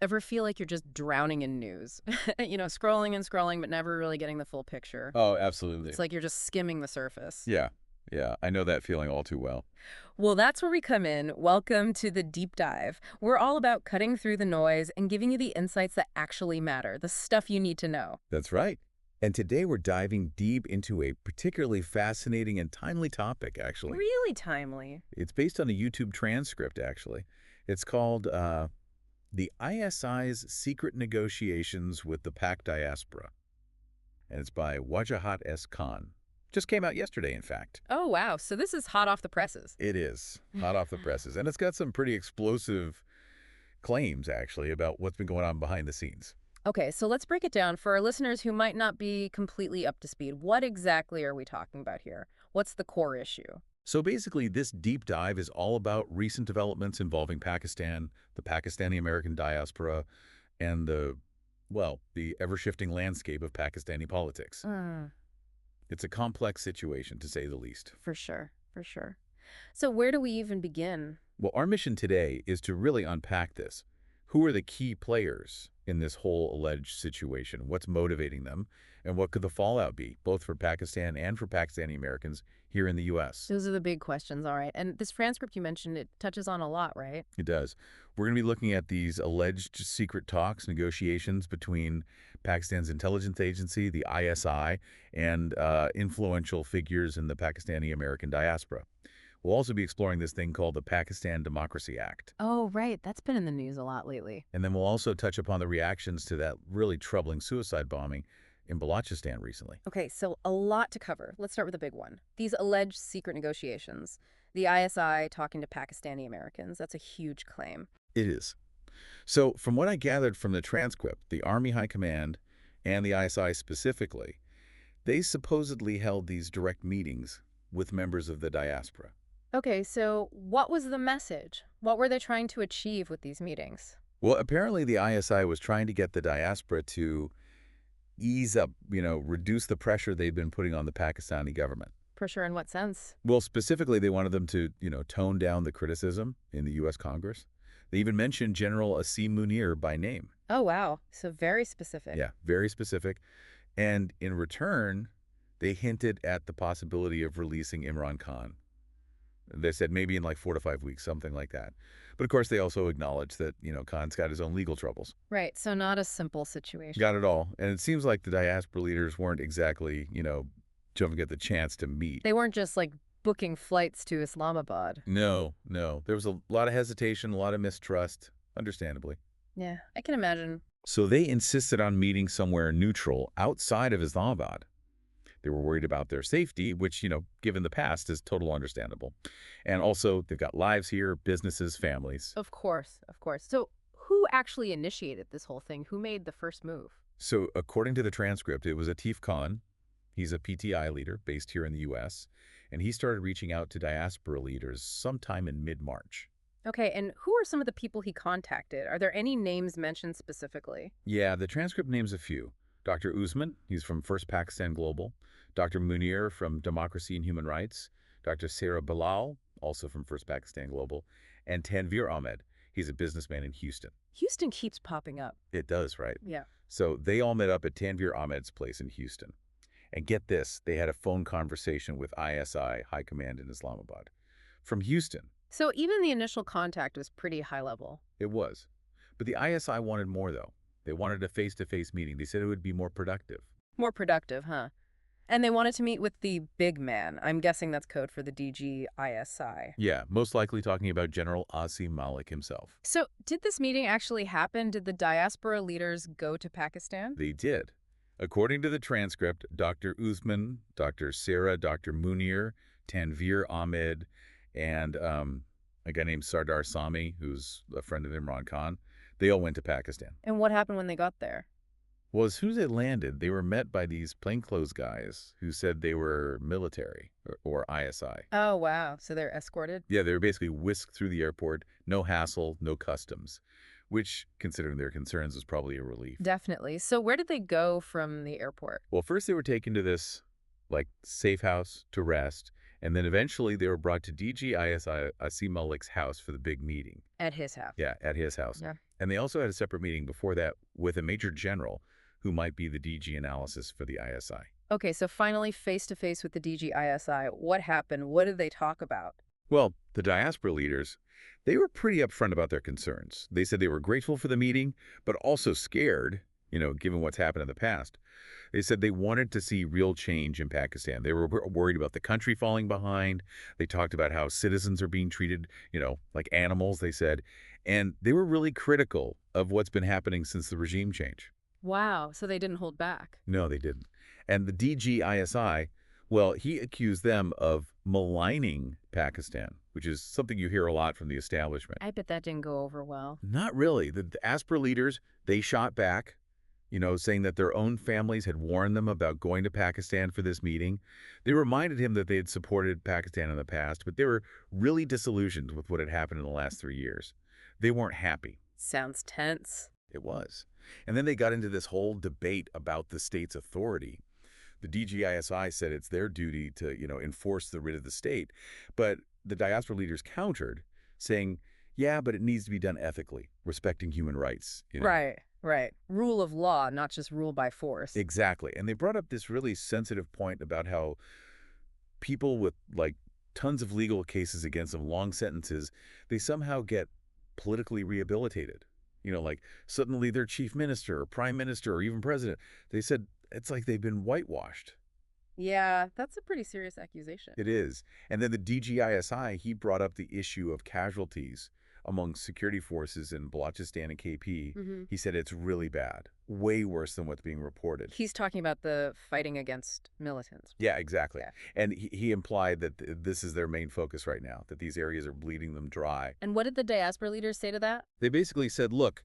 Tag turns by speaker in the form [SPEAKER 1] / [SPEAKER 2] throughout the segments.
[SPEAKER 1] Ever feel like you're just drowning in news? Scrolling and scrolling, but never really getting the full picture.
[SPEAKER 2] Oh, absolutely.
[SPEAKER 1] It's like you're just skimming the surface.
[SPEAKER 2] Yeah, yeah, I know that feeling all too well.
[SPEAKER 1] Well, that's where we come in. Welcome to the Deep Dive. We're all about cutting through the noise and giving you the insights that actually matter, the stuff you need to know.
[SPEAKER 2] That's right. And today we're diving deep into a particularly fascinating and timely topic, actually.
[SPEAKER 1] Really timely.
[SPEAKER 2] It's based on a YouTube transcript, actually. It's called The ISI's Secret Negotiations with the Pak-Diaspora. And it's by Wajahat S. Khan. Just came out yesterday, in fact.
[SPEAKER 1] Oh, wow. So this is hot off the presses.
[SPEAKER 2] It is hot off the presses. And it's got some pretty explosive claims, actually, about what's been going on behind the scenes.
[SPEAKER 1] Okay, so let's break it down for our listeners who might not be completely up to speed. What exactly are we talking about here? What's the core issue?
[SPEAKER 2] So basically, this deep dive is all about recent developments involving Pakistan, the Pakistani-American diaspora, and the ever-shifting landscape of Pakistani politics. It's a complex situation, to say the least.
[SPEAKER 1] For sure, for sure. So where do we even begin?
[SPEAKER 2] Well, our mission today is to really unpack this. Who are the key players in this whole alleged situation? What's motivating them? And what could the fallout be, both for Pakistan and for Pakistani Americans here in the U.S.?
[SPEAKER 1] Those are the big questions, all right. And this transcript you mentioned, it touches on a lot, right?
[SPEAKER 2] It does. We're going to be looking at these alleged secret talks, negotiations between Pakistan's intelligence agency, the ISI, and influential figures in the Pakistani-American diaspora. We'll also be exploring this thing called the Pakistan Democracy Act.
[SPEAKER 1] Oh, right. That's been in the news a lot lately.
[SPEAKER 2] And then we'll also touch upon the reactions to that really troubling suicide bombing in Balochistan recently.
[SPEAKER 1] Okay, so a lot to cover. Let's start with the big one. These alleged secret negotiations. The ISI talking to Pakistani Americans. That's a huge claim.
[SPEAKER 2] It is. So from what I gathered from the transcript, the Army High Command and the ISI specifically, they supposedly held these direct meetings with members of the diaspora.
[SPEAKER 1] Okay, so what was the message? What were they trying to achieve with these meetings?
[SPEAKER 2] Well, apparently the ISI was trying to get the diaspora to ease up, reduce the pressure they've been putting on the Pakistani government.
[SPEAKER 1] Pressure in what sense?
[SPEAKER 2] Well, specifically, they wanted them to, tone down the criticism in the U.S. Congress. They even mentioned General Asim Munir by name.
[SPEAKER 1] Oh, wow. So very specific.
[SPEAKER 2] Yeah, very specific. And in return, they hinted at the possibility of releasing Imran Khan. They said maybe in like 4 to 5 weeks, something like that. But of course, they also acknowledged that, Khan's got his own legal troubles.
[SPEAKER 1] Right, so not a simple situation.
[SPEAKER 2] Got it all. And it seems like the diaspora leaders weren't exactly, jumping at the chance to meet.
[SPEAKER 1] They weren't just like booking flights to Islamabad.
[SPEAKER 2] No. There was a lot of hesitation, a lot of mistrust, understandably.
[SPEAKER 1] Yeah, I can imagine.
[SPEAKER 2] So they insisted on meeting somewhere neutral outside of Islamabad. They were worried about their safety, which, given the past, is totally understandable. And also, they've got lives here, businesses, families.
[SPEAKER 1] Of course, of course. So who actually initiated this whole thing? Who made the first move?
[SPEAKER 2] So according to the transcript, it was Atif Khan. He's a PTI leader based here in the U.S., and he started reaching out to diaspora leaders sometime in mid-March.
[SPEAKER 1] Okay, and who are some of the people he contacted? Are there any names mentioned specifically?
[SPEAKER 2] Yeah, the transcript names a few. Dr. Usman, he's from First Pakistan Global. Dr. Munir from Democracy and Human Rights. Dr. Sarah Bilal, also from First Pakistan Global. And Tanvir Ahmed, he's a businessman in Houston.
[SPEAKER 1] Houston keeps popping up.
[SPEAKER 2] It does, right?
[SPEAKER 1] Yeah.
[SPEAKER 2] So they all met up at Tanvir Ahmed's place in Houston. And get this, they had a phone conversation with ISI High Command in Islamabad. From Houston.
[SPEAKER 1] So even the initial contact was pretty high level.
[SPEAKER 2] It was. But the ISI wanted more, though. They wanted a face-to-face meeting. They said it would be more productive.
[SPEAKER 1] More productive, huh? And they wanted to meet with the big man. I'm guessing that's code for the DG ISI.
[SPEAKER 2] Yeah, most likely talking about General Asim Malik himself.
[SPEAKER 1] So did this meeting actually happen? Did the diaspora leaders go to Pakistan?
[SPEAKER 2] They did. According to the transcript, Dr. Usman, Dr. Sarah, Dr. Munir, Tanvir Ahmed, and a guy named Sardar Sami, who's a friend of Imran Khan, they all went to Pakistan.
[SPEAKER 1] And what happened when they got there?
[SPEAKER 2] Well, as soon as they landed, they were met by these plainclothes guys who said they were military or ISI.
[SPEAKER 1] Oh, wow. So they're escorted?
[SPEAKER 2] Yeah, they were basically whisked through the airport, no hassle, no customs, which, considering their concerns, was probably a relief.
[SPEAKER 1] Definitely. So where did they go from the airport?
[SPEAKER 2] Well, first they were taken to this, safe house to rest, and then eventually they were brought to DG ISI Asim Malik's house for the big meeting.
[SPEAKER 1] At his house?
[SPEAKER 2] Yeah, at his house.
[SPEAKER 1] Yeah.
[SPEAKER 2] And they also had a separate meeting before that with a major general who might be the DG analysis for the ISI.
[SPEAKER 1] Okay, so finally face-to-face with the DG ISI. What happened? What did they talk about?
[SPEAKER 2] Well, the diaspora leaders, they were pretty upfront about their concerns. They said they were grateful for the meeting, but also scared, given what's happened in the past. They said they wanted to see real change in Pakistan. They were worried about the country falling behind. They talked about how citizens are being treated, like animals, they said. And they were really critical of what's been happening since the regime change.
[SPEAKER 1] Wow, so they didn't hold back.
[SPEAKER 2] No, they didn't. And the DG ISI, well, he accused them of maligning Pakistan, which is something you hear a lot from the establishment.
[SPEAKER 1] I bet that didn't go over well.
[SPEAKER 2] Not really. The Diaspora leaders, they shot back, saying that their own families had warned them about going to Pakistan for this meeting. They reminded him that they had supported Pakistan in the past, but they were really disillusioned with what had happened in the last 3 years. They weren't happy.
[SPEAKER 1] Sounds tense.
[SPEAKER 2] It was. And then they got into this whole debate about the state's authority. The DGISI said it's their duty to, enforce the writ of the state. But the diaspora leaders countered, saying, yeah, but it needs to be done ethically, respecting human rights.
[SPEAKER 1] Right. Rule of law, not just rule by force.
[SPEAKER 2] Exactly. And they brought up this really sensitive point about how people with, tons of legal cases against them, long sentences, they somehow get politically rehabilitated. Suddenly they're chief minister or prime minister or even president. They said it's like they've been whitewashed.
[SPEAKER 1] Yeah, that's a pretty serious accusation.
[SPEAKER 2] It is. And then the DGISI, he brought up the issue of casualties among security forces in Balochistan and KP. He said it's really bad, way worse than what's being reported.
[SPEAKER 1] He's talking about the fighting against militants.
[SPEAKER 2] Yeah, exactly.
[SPEAKER 1] Yeah.
[SPEAKER 2] And he implied that this is their main focus right now, that these areas are bleeding them dry.
[SPEAKER 1] And what did the diaspora leaders say to that?
[SPEAKER 2] They basically said, look,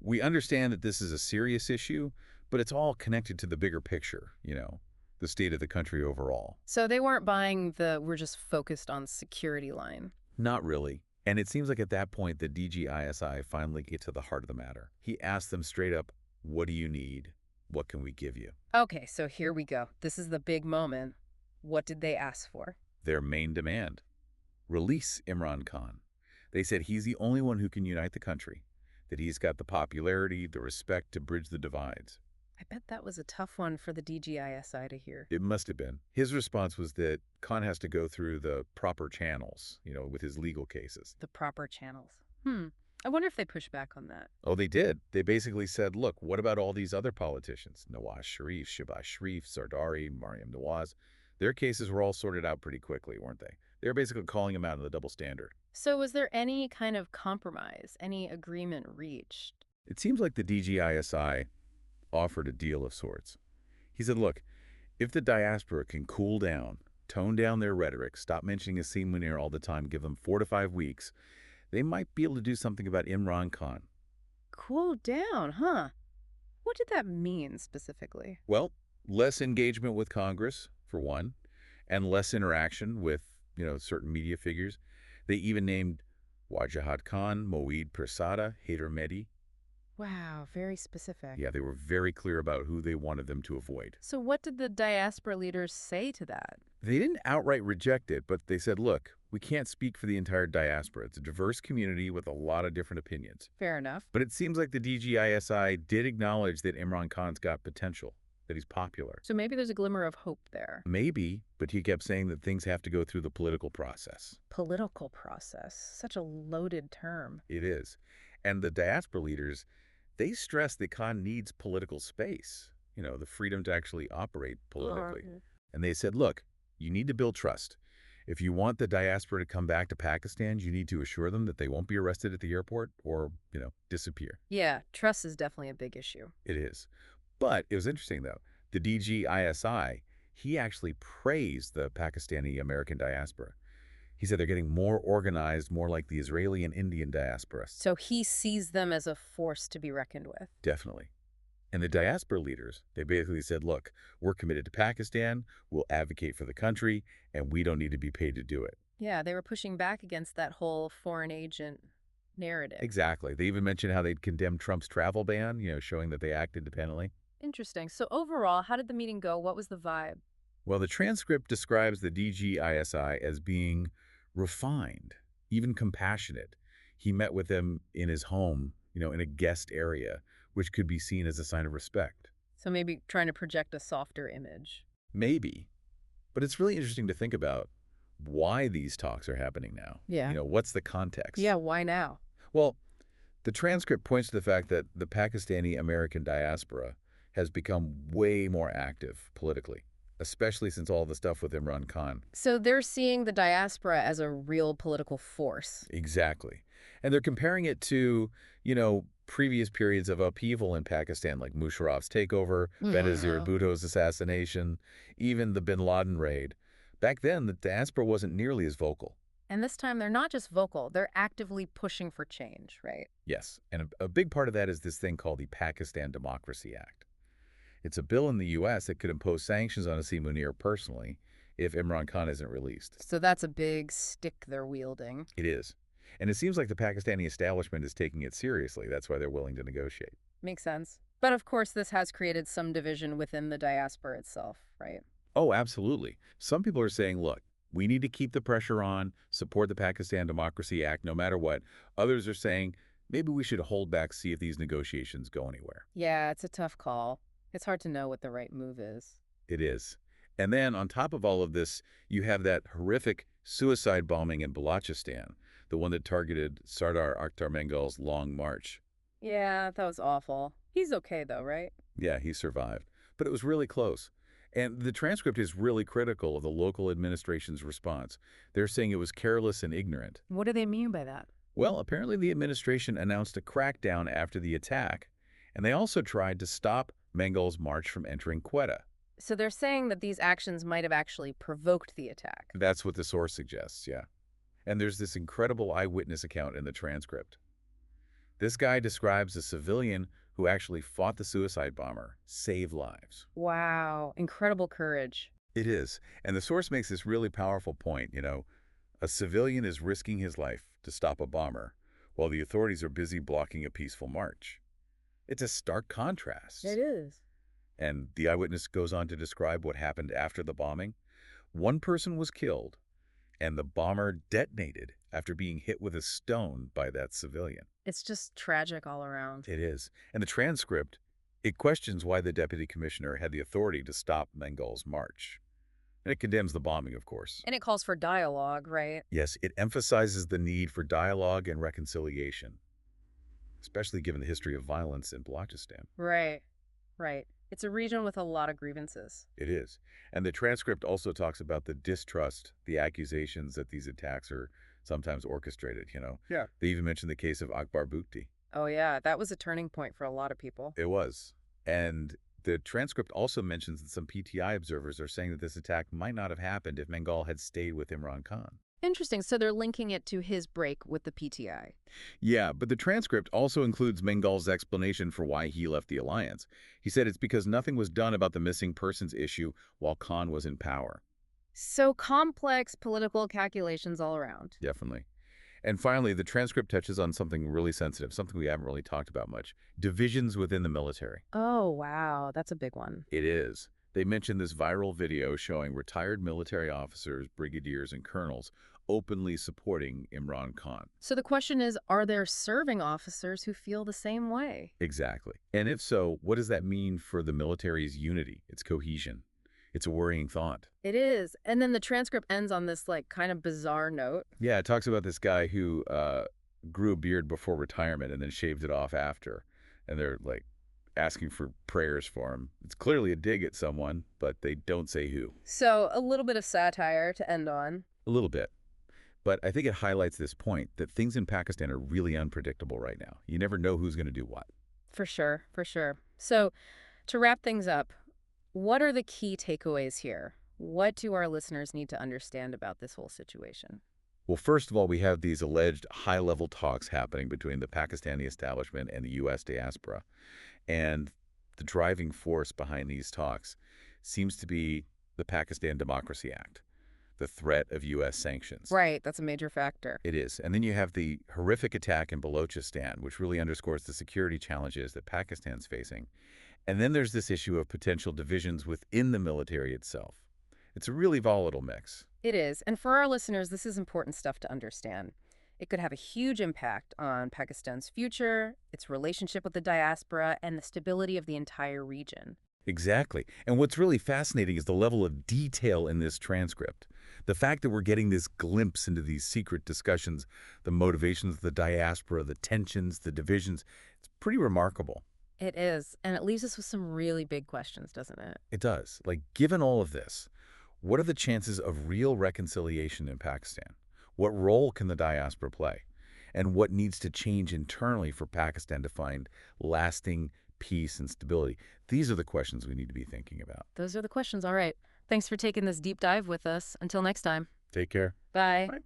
[SPEAKER 2] we understand that this is a serious issue, but it's all connected to the bigger picture, the state of the country overall.
[SPEAKER 1] So they weren't buying the we're just focused on security line.
[SPEAKER 2] Not really. And it seems like at that point, the DGISI finally get to the heart of the matter. He asked them straight up, what do you need? What can we give you?
[SPEAKER 1] Okay, so here we go. This is the big moment. What did they ask for?
[SPEAKER 2] Their main demand. Release Imran Khan. They said he's the only one who can unite the country, that he's got the popularity, the respect to bridge the divides.
[SPEAKER 1] I bet that was a tough one for the DGISI to hear.
[SPEAKER 2] It must have been. His response was that Khan has to go through the proper channels, with his legal cases.
[SPEAKER 1] The proper channels. I wonder if they pushed back on that.
[SPEAKER 2] Oh, they did. They basically said, look, what about all these other politicians? Nawaz Sharif, Shehbaz Sharif, Zardari, Mariam Nawaz. Their cases were all sorted out pretty quickly, weren't they? They were basically calling them out of the double standard.
[SPEAKER 1] So was there any kind of compromise, any agreement reached?
[SPEAKER 2] It seems like the DGISI offered a deal of sorts. He said, look, if the diaspora can cool down, tone down their rhetoric, stop mentioning Asim Munir all the time, give them 4 to 5 weeks, they might be able to do something about Imran Khan.
[SPEAKER 1] Cool down, huh? What did that mean specifically?
[SPEAKER 2] Well, less engagement with Congress, for one, and less interaction with, certain media figures. They even named Wajahat Khan, Moeed Persada, Haider Mehdi.
[SPEAKER 1] Wow, very specific.
[SPEAKER 2] Yeah, they were very clear about who they wanted them to avoid.
[SPEAKER 1] So what did the diaspora leaders say to that?
[SPEAKER 2] They didn't outright reject it, but they said, look, we can't speak for the entire diaspora. It's a diverse community with a lot of different opinions.
[SPEAKER 1] Fair enough.
[SPEAKER 2] But it seems like the DGISI did acknowledge that Imran Khan's got potential, that he's popular.
[SPEAKER 1] So maybe there's a glimmer of hope there.
[SPEAKER 2] Maybe, but he kept saying that things have to go through the political process.
[SPEAKER 1] Political process. Such a loaded term.
[SPEAKER 2] It is. And the diaspora leaders, they stress that Khan needs political space, the freedom to actually operate politically. And they said, look, you need to build trust. If you want the diaspora to come back to Pakistan, you need to assure them that they won't be arrested at the airport or, disappear.
[SPEAKER 1] Yeah, trust is definitely a big issue.
[SPEAKER 2] It is. But it was interesting, though. The DGISI, he actually praised the Pakistani-American diaspora. He said they're getting more organized, more like the Israeli and Indian diaspora.
[SPEAKER 1] So he sees them as a force to be reckoned with.
[SPEAKER 2] Definitely. And the diaspora leaders, they basically said, look, we're committed to Pakistan, we'll advocate for the country, and we don't need to be paid to do it.
[SPEAKER 1] Yeah, they were pushing back against that whole foreign agent narrative.
[SPEAKER 2] Exactly. They even mentioned how they'd condemned Trump's travel ban, showing that they act independently.
[SPEAKER 1] Interesting. So overall, how did the meeting go? What was the vibe?
[SPEAKER 2] Well, the transcript describes the DGISI as being refined, even compassionate. He met with them in his home, in a guest area, which could be seen as a sign of respect.
[SPEAKER 1] So maybe trying to project a softer image.
[SPEAKER 2] Maybe. But it's really interesting to think about why these talks are happening now.
[SPEAKER 1] Yeah.
[SPEAKER 2] What's the context?
[SPEAKER 1] Yeah, why now?
[SPEAKER 2] Well, the transcript points to the fact that the Pakistani-American diaspora has become way more active politically, especially since all the stuff with Imran Khan.
[SPEAKER 1] So they're seeing the diaspora as a real political force.
[SPEAKER 2] Exactly. And they're comparing it to, previous periods of upheaval in Pakistan, like Musharraf's takeover, Benazir Bhutto's assassination, even the bin Laden raid. Back then, the diaspora wasn't nearly as vocal.
[SPEAKER 1] And this time, they're not just vocal, they're actively pushing for change, right?
[SPEAKER 2] Yes, and a big part of that is this thing called the Pakistan Democracy Act. It's a bill in the U.S. that could impose sanctions on Asim Munir personally if Imran Khan isn't released.
[SPEAKER 1] So that's a big stick they're wielding.
[SPEAKER 2] It is. And it seems like the Pakistani establishment is taking it seriously. That's why they're willing to negotiate.
[SPEAKER 1] Makes sense. But of course, this has created some division within the diaspora itself, right?
[SPEAKER 2] Oh, absolutely. Some people are saying, look, we need to keep the pressure on, support the Pakistan Democracy Act no matter what. Others are saying, maybe we should hold back, see if these negotiations go anywhere.
[SPEAKER 1] Yeah, it's a tough call. It's hard to know what the right move is.
[SPEAKER 2] It is. And then on top of all of this, you have that horrific suicide bombing in Balochistan, the one that targeted Sardar Akhtar Mengal's Long March.
[SPEAKER 1] Yeah, that was awful. He's okay though, right?
[SPEAKER 2] Yeah, he survived. But it was really close. And the transcript is really critical of the local administration's response. They're saying it was careless and ignorant.
[SPEAKER 1] What do they mean by that?
[SPEAKER 2] Well, apparently the administration announced a crackdown after the attack, and they also tried to stop Mengal's march from entering Quetta.
[SPEAKER 1] So they're saying that these actions might have actually provoked the attack.
[SPEAKER 2] That's what the source suggests, yeah. And there's this incredible eyewitness account in the transcript. This guy describes a civilian who actually fought the suicide bomber, saved lives.
[SPEAKER 1] Wow, incredible courage.
[SPEAKER 2] It is. And the source makes this really powerful point, a civilian is risking his life to stop a bomber while the authorities are busy blocking a peaceful march. It's a stark contrast.
[SPEAKER 1] It is.
[SPEAKER 2] And the eyewitness goes on to describe what happened after the bombing. One person was killed, and the bomber detonated after being hit with a stone by that civilian.
[SPEAKER 1] It's just tragic all around.
[SPEAKER 2] It is. And the transcript, it questions why the deputy commissioner had the authority to stop Mengal's march. And it condemns the bombing, of course.
[SPEAKER 1] And it calls for dialogue, right?
[SPEAKER 2] Yes, it emphasizes the need for dialogue and reconciliation, especially given the history of violence in Balochistan.
[SPEAKER 1] Right, right. It's a region with a lot of grievances.
[SPEAKER 2] It is. And the transcript also talks about the distrust, the accusations that these attacks are sometimes orchestrated,
[SPEAKER 3] Yeah.
[SPEAKER 2] They even mentioned the case of Akbar Bukti.
[SPEAKER 1] Oh yeah, that was a turning point for a lot of people.
[SPEAKER 2] It was. And the transcript also mentions that some PTI observers are saying that this attack might not have happened if Mengal had stayed with Imran Khan.
[SPEAKER 1] Interesting. So they're linking it to his break with the PTI.
[SPEAKER 2] Yeah, but the transcript also includes Mengal's explanation for why he left the alliance. He said it's because nothing was done about the missing persons issue while Khan was in power.
[SPEAKER 1] So complex political calculations all around.
[SPEAKER 2] Definitely. And finally, the transcript touches on something really sensitive, something we haven't really talked about much. Divisions within the military.
[SPEAKER 1] Oh, wow. That's a big one.
[SPEAKER 2] It is. They mentioned this viral video showing retired military officers, brigadiers, and colonels openly supporting Imran Khan.
[SPEAKER 1] So the question is, are there serving officers who feel the same way?
[SPEAKER 2] Exactly. And if so, what does that mean for the military's unity, its cohesion? It's a worrying thought.
[SPEAKER 1] It is. And then the transcript ends on this kind of bizarre note.
[SPEAKER 2] Yeah, it talks about this guy who grew a beard before retirement and then shaved it off after. And they're asking for prayers for him. It's clearly a dig at someone, but they don't say who.
[SPEAKER 1] So a little bit of satire to end on.
[SPEAKER 2] A little bit. But I think it highlights this point that things in Pakistan are really unpredictable right now. You never know who's going to do what.
[SPEAKER 1] For sure, for sure. So to wrap things up, what are the key takeaways here? What do our listeners need to understand about this whole situation?
[SPEAKER 2] Well, first of all, we have these alleged high-level talks happening between the Pakistani establishment and the U.S. diaspora. And the driving force behind these talks seems to be the Pakistan Democracy Act, the threat of U.S. sanctions.
[SPEAKER 1] Right, that's a major factor.
[SPEAKER 2] It is. And then you have the horrific attack in Balochistan, which really underscores the security challenges that Pakistan's facing. And then there's this issue of potential divisions within the military itself. It's a really volatile mix.
[SPEAKER 1] It is. And for our listeners, this is important stuff to understand. It could have a huge impact on Pakistan's future, its relationship with the diaspora, and the stability of the entire region.
[SPEAKER 2] Exactly. And what's really fascinating is the level of detail in this transcript. The fact that we're getting this glimpse into these secret discussions, the motivations of the diaspora, the tensions, the divisions, it's pretty remarkable.
[SPEAKER 1] It is, and it leaves us with some really big questions, doesn't it?
[SPEAKER 2] It does. Like, given all of this, what are the chances of real reconciliation in Pakistan? What role can the diaspora play? And what needs to change internally for Pakistan to find lasting peace and stability? These are the questions we need to be thinking about.
[SPEAKER 1] Those are the questions. All right. Thanks for taking this deep dive with us. Until next time.
[SPEAKER 2] Take care.
[SPEAKER 1] Bye.
[SPEAKER 2] Bye.